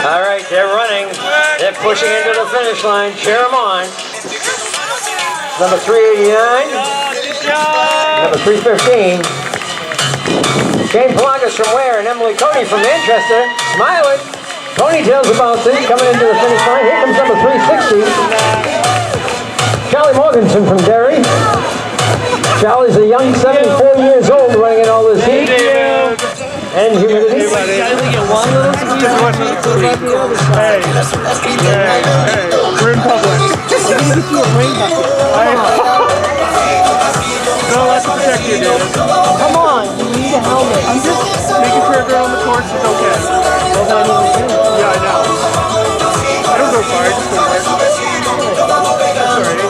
All right, they're running. They're pushing into the finish line. Cheer them on. Number 389. Number 315. Shane Pelagas from Ware and Emily Cody from Manchester. Smiling. Ponytails are bouncing. Coming into the finish line. Here comes number 360. Charlie Morganson from Derry. Charlie's a young 74 years old running in all this heat and humidity. We're in public. No, let's protect you, dude. Come on, you need a helmet. I'm just making sure everyone on the course is okay. Yeah, I know. I don't go far, I just go right. That's alright.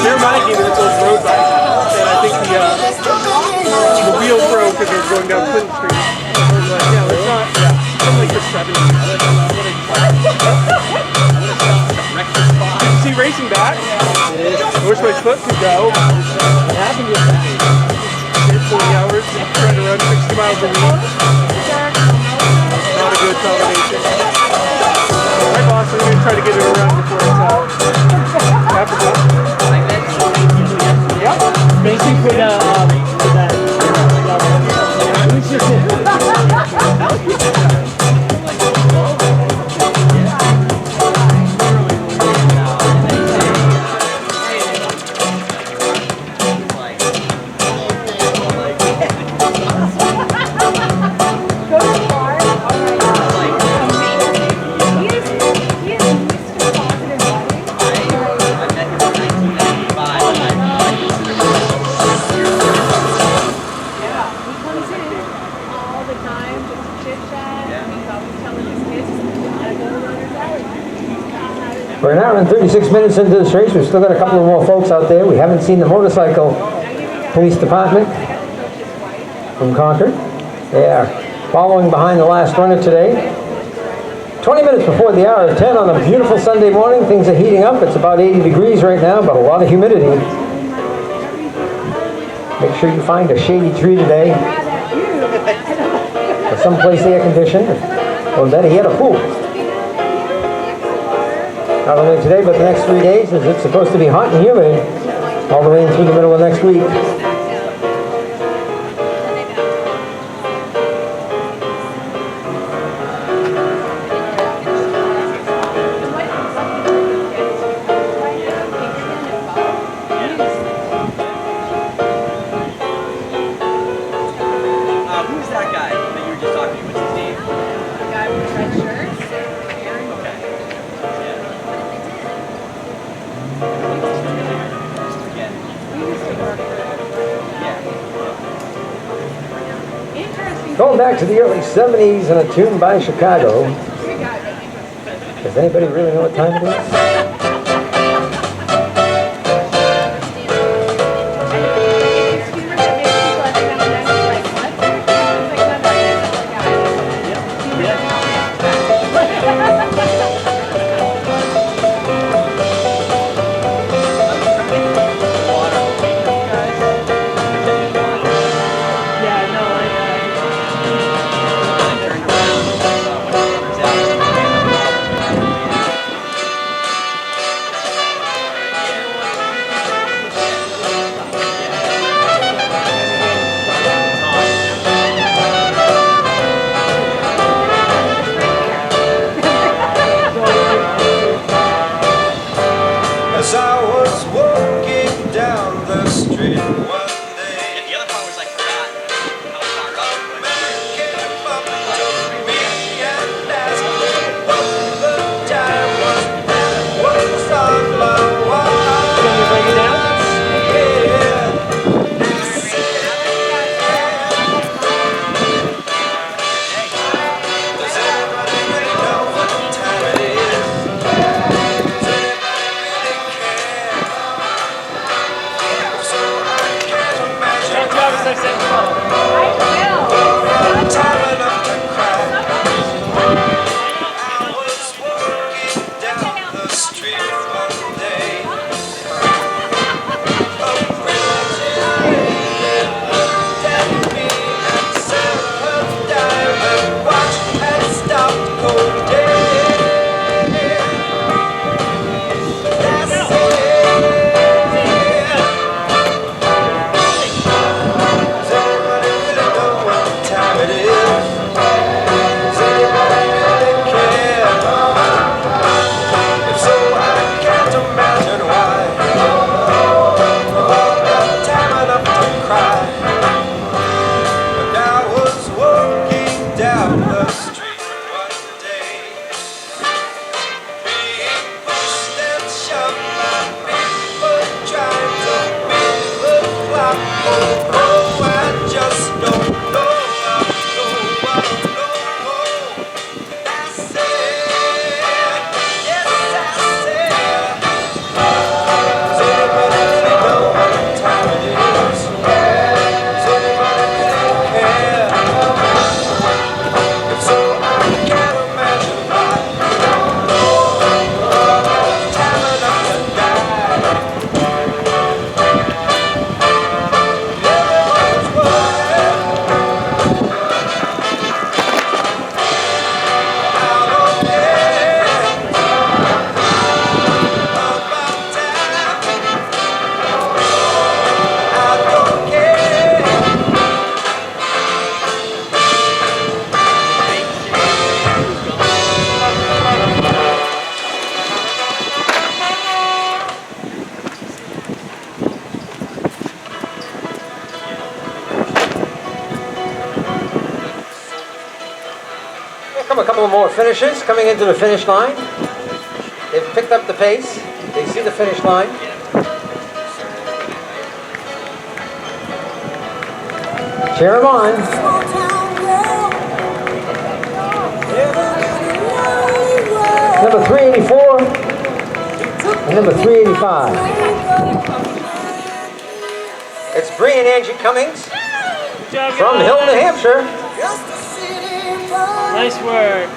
They're my game, it's those road bikes. And I think the wheel broke as they were going down Clinton Street. I was like, yeah, let's not, I'm like the 70s. Did you see racing back? I wish my foot could go. What happened yesterday? 40 hours, trying to run 60 miles a week. Not a good combination. Alright boss, I'm going to try to get it around before it's after that. Yep. Thank you for that. We're an hour and 36 minutes into this race. We've still got a couple of more folks out there. We haven't seen the motorcycle police department from Concord. They are following behind the last runner today. 20 minutes before the hour of 10 on a beautiful Sunday morning. Things are heating up. It's about 80 degrees right now, but a lot of humidity. Make sure you find a shady tree today. Or someplace air conditioned. Or better yet, a pool. Not only today, but the next 3 days, as it's supposed to be hot and humid all the way in through the middle of next week. Who's that guy that you were just talking to? What's his name? The guy with the red shirt. Going back to the early 70s and a tune by Chicago. Does anybody really know what time it is? finishers coming into the finish line. They've picked up the pace. They see the finish line. Cheer them on. Number 384 and number 385. It's Bree and Angie Cummings from Hill, New Hampshire. Nice work.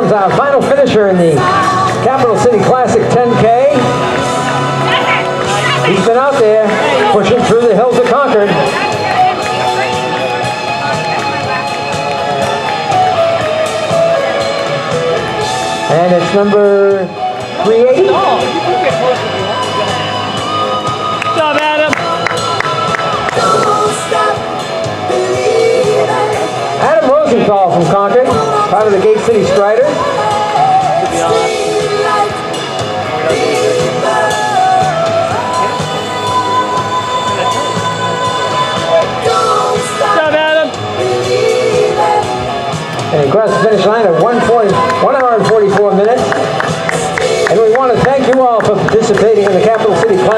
Our final finisher in the Capital City Classic 10K. He's been out there pushing through the hills of Concord. And it's number 380. Good job, Adam. Adam Rosenthal from Concord, part of the Gate City Striders. And he crossed the finish line at 1 hour and 44 minutes. And we want to thank you all for participating in the Capital City Classic.